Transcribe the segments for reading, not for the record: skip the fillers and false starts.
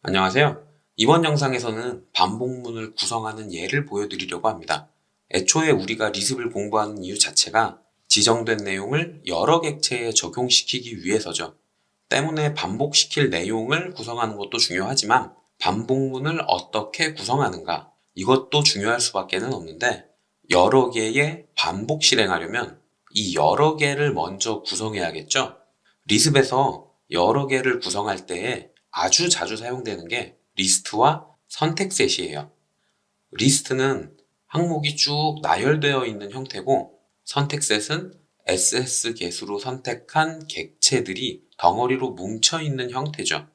안녕하세요. 이번 영상에서는 반복문을 구성하는 예를 보여드리려고 합니다. 애초에 우리가 리습을 공부하는 이유 자체가 지정된 내용을 여러 객체에 적용시키기 위해서죠. 때문에 반복시킬 내용을 구성하는 것도 중요하지만 반복문을 어떻게 구성하는가 이것도 중요할 수밖에 없는데, 여러 개의 반복 실행하려면 이 여러 개를 먼저 구성해야겠죠. 리습에서 여러 개를 구성할 때에 아주 자주 사용되는 게 리스트와 선택셋이에요. 리스트는 항목이 쭉 나열되어 있는 형태고, 선택셋은 SS 개수로 선택한 객체들이 덩어리로 뭉쳐 있는 형태죠.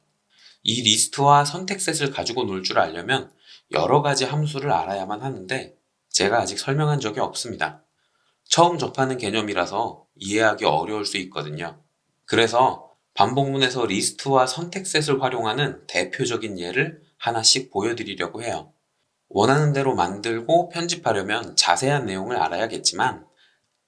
이 리스트와 선택셋을 가지고 놀 줄 알려면 여러 가지 함수를 알아야만 하는데, 제가 아직 설명한 적이 없습니다. 처음 접하는 개념이라서 이해하기 어려울 수 있거든요. 그래서 반복문에서 리스트와 선택셋을 활용하는 대표적인 예를 하나씩 보여드리려고 해요. 원하는 대로 만들고 편집하려면 자세한 내용을 알아야겠지만,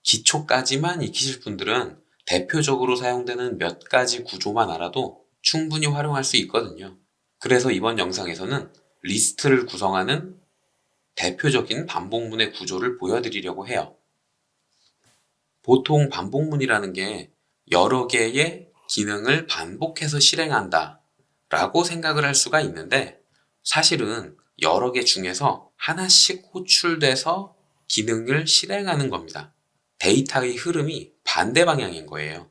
기초까지만 익히실 분들은 대표적으로 사용되는 몇 가지 구조만 알아도 충분히 활용할 수 있거든요. 그래서 이번 영상에서는 리스트를 구성하는 대표적인 반복문의 구조를 보여드리려고 해요. 보통 반복문이라는 게 여러 개의 기능을 반복해서 실행한다 라고 생각을 할 수가 있는데, 사실은 여러 개 중에서 하나씩 호출돼서 기능을 실행하는 겁니다. 데이터의 흐름이 반대 방향인 거예요.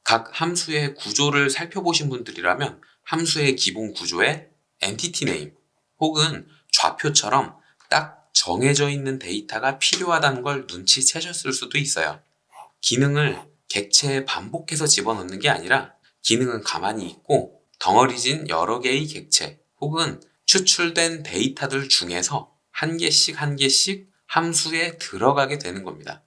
각 함수의 구조를 살펴보신 분들이라면 함수의 기본 구조에 엔티티 네임 혹은 좌표처럼 딱 정해져 있는 데이터가 필요하다는 걸 눈치채셨을 수도 있어요. 기능을 객체에 반복해서 집어넣는 게 아니라 기능은 가만히 있고 덩어리진 여러 개의 객체 혹은 추출된 데이터들 중에서 한 개씩 한 개씩 함수에 들어가게 되는 겁니다.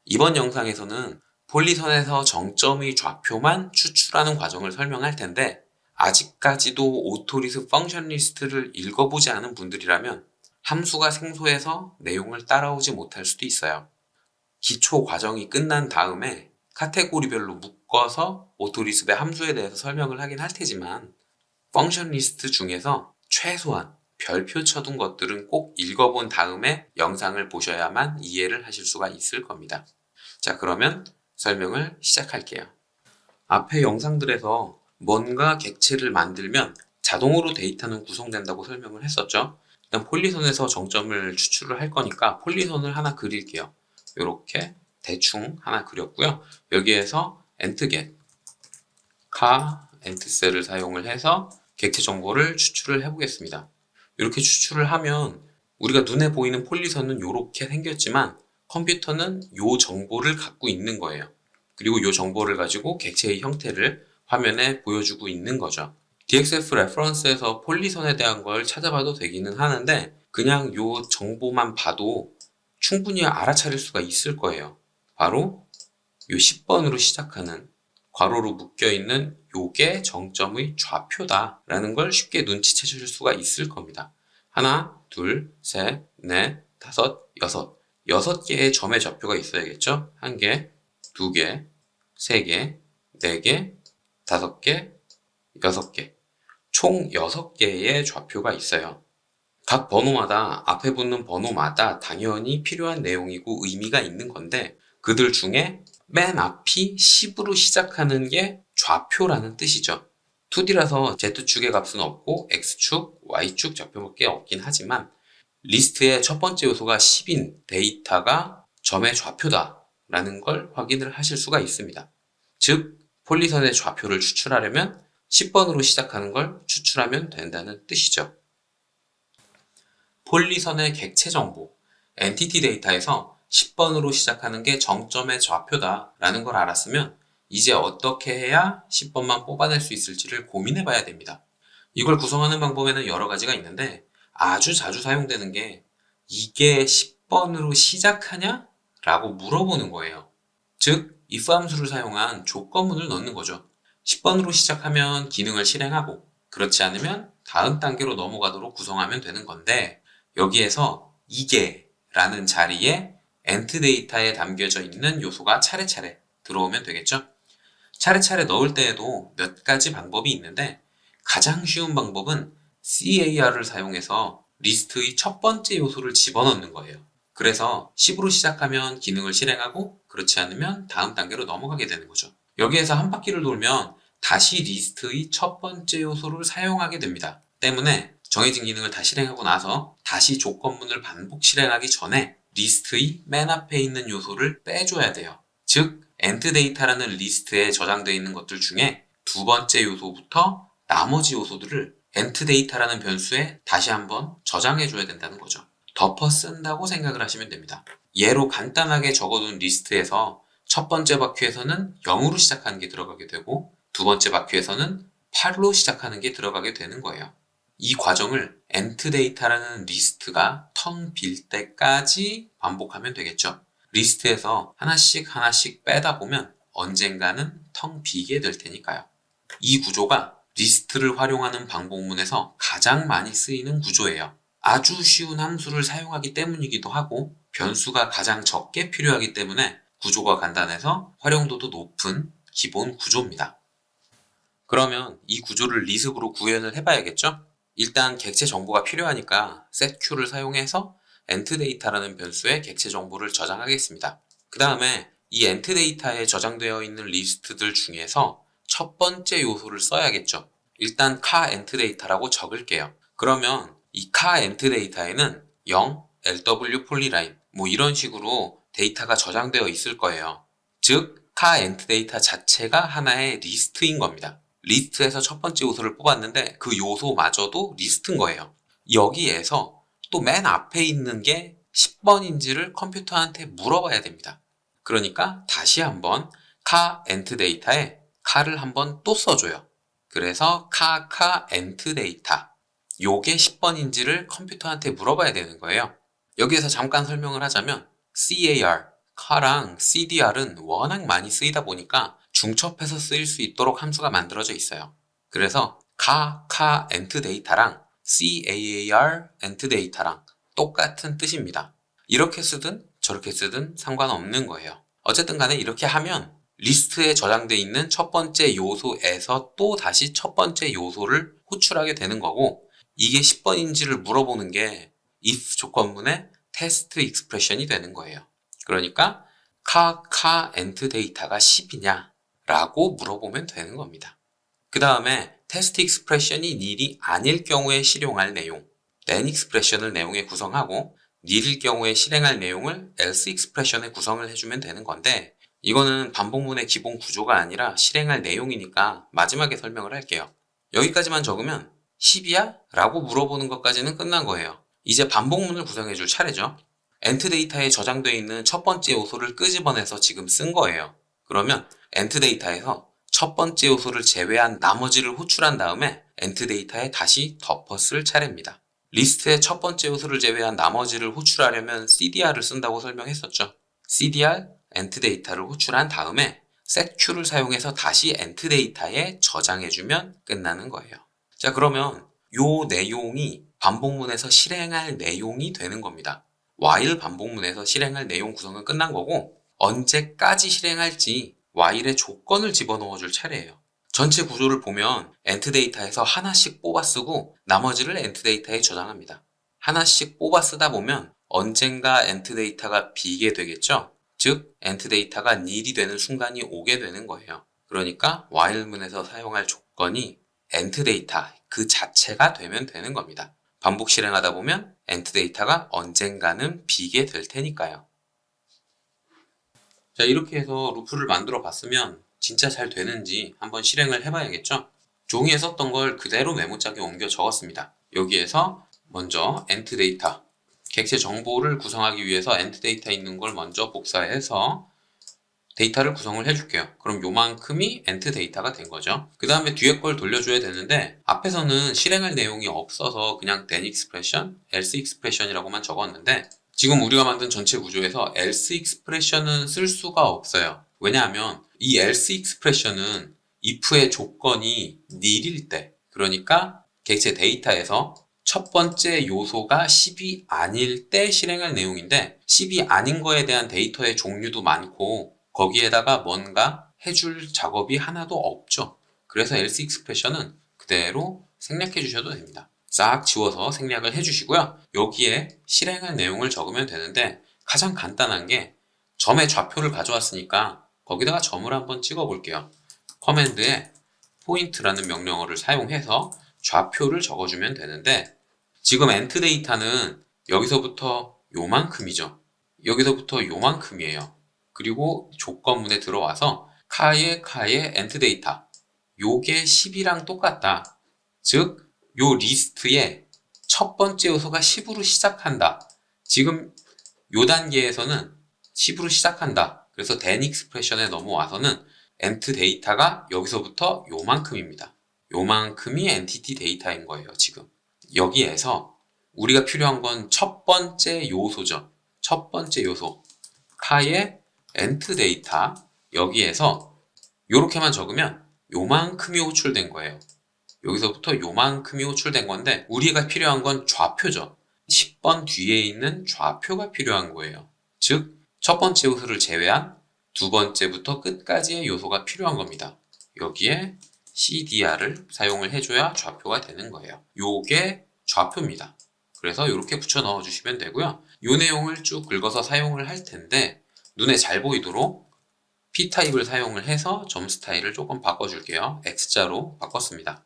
이번 영상에서는 폴리선에서 정점의 좌표만 추출하는 과정을 설명할 텐데, 아직까지도 오토리스 펑션 리스트를 읽어보지 않은 분들이라면 함수가 생소해서 내용을 따라오지 못할 수도 있어요. 기초 과정이 끝난 다음에 카테고리별로 묶어서 오토리스의 함수에 대해서 설명을 하긴 할 테지만, 펑션 리스트 중에서 최소한 별표 쳐둔 것들은 꼭 읽어본 다음에 영상을 보셔야만 이해를 하실 수가 있을 겁니다. 자, 그러면 설명을 시작할게요. 앞에 영상들에서 뭔가 객체를 만들면 자동으로 데이터는 구성된다고 설명을 했었죠. 일단 폴리선에서 정점을 추출을 할 거니까 폴리선을 하나 그릴게요. 이렇게 대충 하나 그렸고요. 여기에서 entget, entcel을 사용을 해서 객체 정보를 추출을 해보겠습니다. 이렇게 추출을 하면 우리가 눈에 보이는 폴리선은 이렇게 생겼지만 컴퓨터는 이 정보를 갖고 있는 거예요. 그리고 이 정보를 가지고 객체의 형태를 화면에 보여주고 있는 거죠. DXF 레퍼런스에서 폴리선에 대한 걸 찾아봐도 되기는 하는데, 그냥 이 정보만 봐도 충분히 알아차릴 수가 있을 거예요. 바로 이 10번으로 시작하는 괄호로 묶여있는 요게 정점의 좌표다라는 걸 쉽게 눈치채실 수가 있을 겁니다. 하나, 둘, 셋, 넷, 다섯, 여섯. 6개의 점의 좌표가 있어야겠죠? 1개, 2개, 3개, 4개, 5개, 6개. 총 6개의 좌표가 있어요. 각 번호마다 앞에 붙는 번호마다 당연히 필요한 내용이고 의미가 있는 건데, 그들 중에 맨 앞이 10으로 시작하는 게 좌표라는 뜻이죠. 2D라서 Z축의 값은 없고 X축, Y축 좌표밖에 없긴 하지만 리스트의 첫 번째 요소가 10인 데이터가 점의 좌표다 라는 걸 확인을 하실 수가 있습니다. 즉, 폴리선의 좌표를 추출하려면 10번으로 시작하는 걸 추출하면 된다는 뜻이죠. 폴리선의 객체 정보, 엔티티 데이터에서 10번으로 시작하는 게 정점의 좌표다 라는 걸 알았으면 이제 어떻게 해야 10번만 뽑아낼 수 있을지를 고민해 봐야 됩니다. 이걸 구성하는 방법에는 여러 가지가 있는데, 아주 자주 사용되는 게 이게 10번으로 시작하냐? 라고 물어보는 거예요. 즉, if 함수를 사용한 조건문을 넣는 거죠. 10번으로 시작하면 기능을 실행하고, 그렇지 않으면 다음 단계로 넘어가도록 구성하면 되는 건데, 여기에서 이게 라는 자리에 ent 데이터에 담겨져 있는 요소가 차례차례 들어오면 되겠죠. 차례차례 넣을 때에도 몇 가지 방법이 있는데, 가장 쉬운 방법은 CAR을 사용해서 리스트의 첫 번째 요소를 집어넣는 거예요. 그래서 10으로 시작하면 기능을 실행하고 그렇지 않으면 다음 단계로 넘어가게 되는 거죠. 여기에서 한 바퀴를 돌면 다시 리스트의 첫 번째 요소를 사용하게 됩니다. 때문에 정해진 기능을 다 실행하고 나서 다시 조건문을 반복 실행하기 전에 리스트의 맨 앞에 있는 요소를 빼줘야 돼요. 즉, 엔트데이터라는 리스트에 저장되어 있는 것들 중에 두 번째 요소부터 나머지 요소들을 엔트데이터라는 변수에 다시 한번 저장해줘야 된다는 거죠. 덮어 쓴다고 생각을 하시면 됩니다. 예로 간단하게 적어둔 리스트에서 첫 번째 바퀴에서는 0으로 시작하는 게 들어가게 되고 두 번째 바퀴에서는 8로 시작하는 게 들어가게 되는 거예요. 이 과정을 엔트데이터라는 리스트가 텅 빌 때까지 반복하면 되겠죠. 리스트에서 하나씩 빼다 보면 언젠가는 텅 비게 될 테니까요. 이 구조가 리스트를 활용하는 방법문에서 가장 많이 쓰이는 구조예요. 아주 쉬운 함수를 사용하기 때문이기도 하고 변수가 가장 적게 필요하기 때문에 구조가 간단해서 활용도도 높은 기본 구조입니다. 그러면 이 구조를 리습으로 구현을 해봐야겠죠? 일단 객체 정보가 필요하니까 setQ를 사용해서 entData라는 변수에 객체 정보를 저장하겠습니다. 그 다음에 이 entData에 저장되어 있는 리스트들 중에서 첫 번째 요소를 써야겠죠. 일단 car entData라고 적을게요. 그러면 이 car entData에는 0, LW polyline 뭐 이런 식으로 데이터가 저장되어 있을 거예요. 즉 car entData 자체가 하나의 리스트인 겁니다. 리스트에서 첫 번째 요소를 뽑았는데 그 요소마저도 리스트인 거예요. 여기에서 또 맨 앞에 있는 게 10번인지를 컴퓨터한테 물어봐야 됩니다. 그러니까 다시 한번 car entData에 car를 한번 또 써줘요. 그래서 car entData 요게 10번인지를 컴퓨터한테 물어봐야 되는 거예요. 여기에서 잠깐 설명을 하자면 car랑 cdr은 워낙 많이 쓰이다 보니까 중첩해서 쓰일 수 있도록 함수가 만들어져 있어요. 그래서 car entData랑 car entData랑 똑같은 뜻입니다. 이렇게 쓰든 저렇게 쓰든 상관없는 거예요. 어쨌든 간에 이렇게 하면 리스트에 저장되어 있는 첫 번째 요소에서 또 다시 첫 번째 요소를 호출하게 되는 거고 이게 10번인지를 물어보는 게 if 조건문의 테스트 익스프레션이 되는 거예요. 그러니까 car entData가 10이냐? 라고 물어보면 되는 겁니다. 그 다음에 테스트 익스프레션이 nil이 아닐 경우에 실용할 내용, then 익스프레션을 내용에 구성하고 nil일 경우에 실행할 내용을 else 익스프레션에 구성을 해주면 되는 건데 이거는 반복문의 기본 구조가 아니라 실행할 내용이니까 마지막에 설명을 할게요. 여기까지만 적으면 10이야? 라고 물어보는 것까지는 끝난 거예요. 이제 반복문을 구성해줄 차례죠. 엔트데이터에 저장되어 있는 첫 번째 요소를 끄집어내서 지금 쓴 거예요. 그러면 엔트데이터에서 첫 번째 요소를 제외한 나머지를 호출한 다음에 엔트데이터에 다시 덮어 쓸 차례입니다. 리스트의 첫 번째 요소를 제외한 나머지를 호출하려면 CDR을 쓴다고 설명했었죠. CDR, 엔트데이터를 호출한 다음에 setQ를 사용해서 다시 엔트데이터에 저장해주면 끝나는 거예요. 자, 그러면 요 내용이 반복문에서 실행할 내용이 되는 겁니다. while 반복문에서 실행할 내용 구성은 끝난 거고 언제까지 실행할지 while의 조건을 집어넣어 줄 차례예요. 전체 구조를 보면 엔트데이터에서 하나씩 뽑아 쓰고 나머지를 엔트데이터에 저장합니다. 하나씩 뽑아 쓰다 보면 언젠가 엔트데이터가 비게 되겠죠? 즉 엔트데이터가 nil이 되는 순간이 오게 되는 거예요. 그러니까 while문에서 사용할 조건이 엔트데이터 그 자체가 되면 되는 겁니다. 반복 실행하다 보면 엔트데이터가 언젠가는 비게 될 테니까요. 자, 이렇게 해서 루프를 만들어 봤으면 진짜 잘 되는지 한번 실행을 해봐야겠죠? 종이에 썼던 걸 그대로 메모장에 옮겨 적었습니다. 여기에서 먼저 엔트데이터, 객체 정보를 구성하기 위해서 엔트데이터에 있는 걸 먼저 복사해서 데이터를 구성을 해줄게요. 그럼 요만큼이 엔트데이터가 된 거죠. 그 다음에 뒤에 걸 돌려줘야 되는데 앞에서는 실행할 내용이 없어서 그냥 then expression, else expression이라고만 적었는데 지금 우리가 만든 전체 구조에서 else expression은 쓸 수가 없어요. 왜냐하면 이 else expression은 if의 조건이 nil일 때, 그러니까 객체 데이터에서 첫 번째 요소가 10이 아닐 때 실행할 내용인데 10이 아닌 거에 대한 데이터의 종류도 많고 거기에다가 뭔가 해줄 작업이 하나도 없죠. 그래서 else expression은 그대로 생략해 주셔도 됩니다. 싹 지워서 생략을 해 주시고요. 여기에 실행할 내용을 적으면 되는데 가장 간단한 게 점의 좌표를 가져왔으니까 거기다가 점을 한번 찍어 볼게요. 커맨드에 포인트라는 명령어를 사용해서 좌표를 적어주면 되는데 지금 엔트 데이터는 여기서부터 요만큼이죠. 여기서부터 요만큼이에요. 그리고 조건문에 들어와서 카의 엔트 데이터 요게 10이랑 똑같다. 즉 요 리스트의 첫 번째 요소가 10으로 시작한다. 지금 요 단계에서는 10으로 시작한다. 그래서 then expression에 넘어와서는 엔트 데이터가 여기서부터 요만큼입니다. 요만큼이 엔티티 데이터인 거예요, 지금. 여기에서 우리가 필요한 건 첫 번째 요소죠. 첫 번째 요소. 카의 엔트 데이터. 여기에서 요렇게만 적으면 요만큼이 호출된 거예요. 여기서부터 요만큼이 호출된 건데 우리가 필요한 건 좌표죠. 10번 뒤에 있는 좌표가 필요한 거예요. 즉, 첫 번째 요소를 제외한 두 번째부터 끝까지의 요소가 필요한 겁니다. 여기에 CDR을 사용을 해줘야 좌표가 되는 거예요. 요게 좌표입니다. 그래서 이렇게 붙여 넣어 주시면 되고요. 요 내용을 쭉 긁어서 사용을 할 텐데 눈에 잘 보이도록 P타입을 사용을 해서 점 스타일을 조금 바꿔줄게요. X자로 바꿨습니다.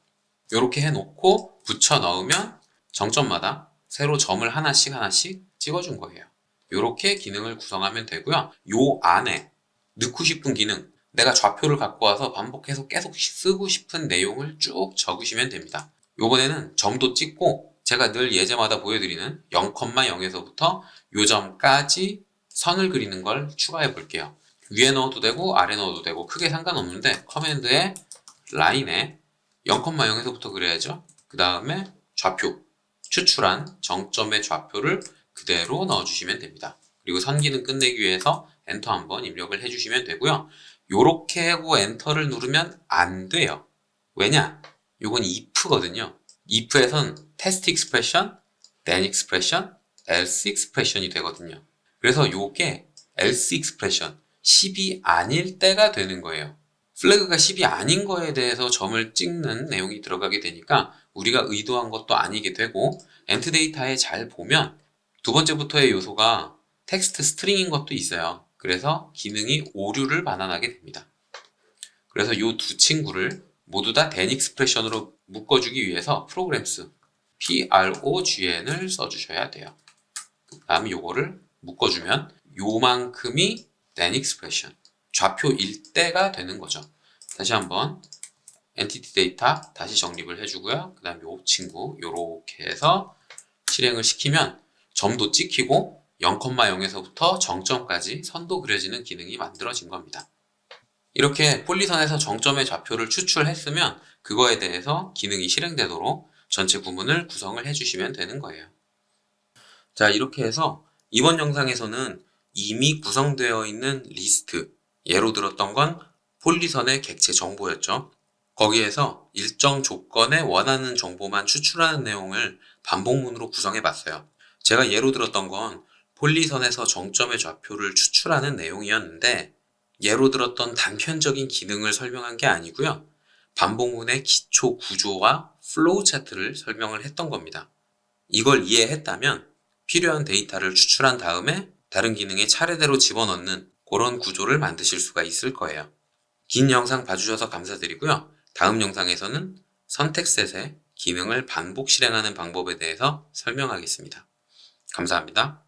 이렇게 해놓고 붙여 넣으면 정점마다 새로 점을 하나씩 찍어준 거예요. 이렇게 기능을 구성하면 되고요. 요 안에 넣고 싶은 기능, 내가 좌표를 갖고 와서 반복해서 계속 쓰고 싶은 내용을 쭉 적으시면 됩니다. 요번에는 점도 찍고 제가 늘 예제마다 보여드리는 0,0에서부터 요 점까지 선을 그리는 걸 추가해 볼게요. 위에 넣어도 되고 아래 넣어도 되고 크게 상관없는데 커맨드에 라인에 0,0에서부터 그려야죠. 그 다음에 좌표, 추출한 정점의 좌표를 그대로 넣어주시면 됩니다. 그리고 선기능 끝내기 위해서 엔터 한번 입력을 해주시면 되고요. 요렇게 하고 엔터를 누르면 안 돼요. 왜냐? 요건 if거든요. if에선 test expression, then expression, else expression이 되거든요. 그래서 요게 else expression, 10이 아닐 때가 되는 거예요. 플래그가 10이 아닌 거에 대해서 점을 찍는 내용이 들어가게 되니까 우리가 의도한 것도 아니게 되고 엔트 데이터에 잘 보면 두 번째부터의 요소가 텍스트 스트링인 것도 있어요. 그래서 기능이 오류를 반환하게 됩니다. 그래서 이 두 친구를 모두 다 then expression으로 묶어주기 위해서 programs progn을 써주셔야 돼요. 그 다음에 요거를 묶어주면 요만큼이 then expression 좌표일 때가 되는 거죠. 다시 한번 엔티티 데이터 다시 정립을 해주고요. 그 다음에 요 친구 요렇게 해서 실행을 시키면 점도 찍히고 0,0에서부터 정점까지 선도 그려지는 기능이 만들어진 겁니다. 이렇게 폴리선에서 정점의 좌표를 추출했으면 그거에 대해서 기능이 실행되도록 전체 구문을 구성을 해주시면 되는 거예요. 자, 이렇게 해서 이번 영상에서는 이미 구성되어 있는 리스트, 예로 들었던 건 폴리선의 객체 정보였죠. 거기에서 일정 조건에 원하는 정보만 추출하는 내용을 반복문으로 구성해 봤어요. 제가 예로 들었던 건 폴리선에서 정점의 좌표를 추출하는 내용이었는데 예로 들었던 단편적인 기능을 설명한 게 아니고요. 반복문의 기초 구조와 플로우 차트를 설명을 했던 겁니다. 이걸 이해했다면 필요한 데이터를 추출한 다음에 다른 기능에 차례대로 집어넣는 그런 구조를 만드실 수가 있을 거예요. 긴 영상 봐주셔서 감사드리고요. 다음 영상에서는 선택셋의 기능을 반복 실행하는 방법에 대해서 설명하겠습니다. 감사합니다.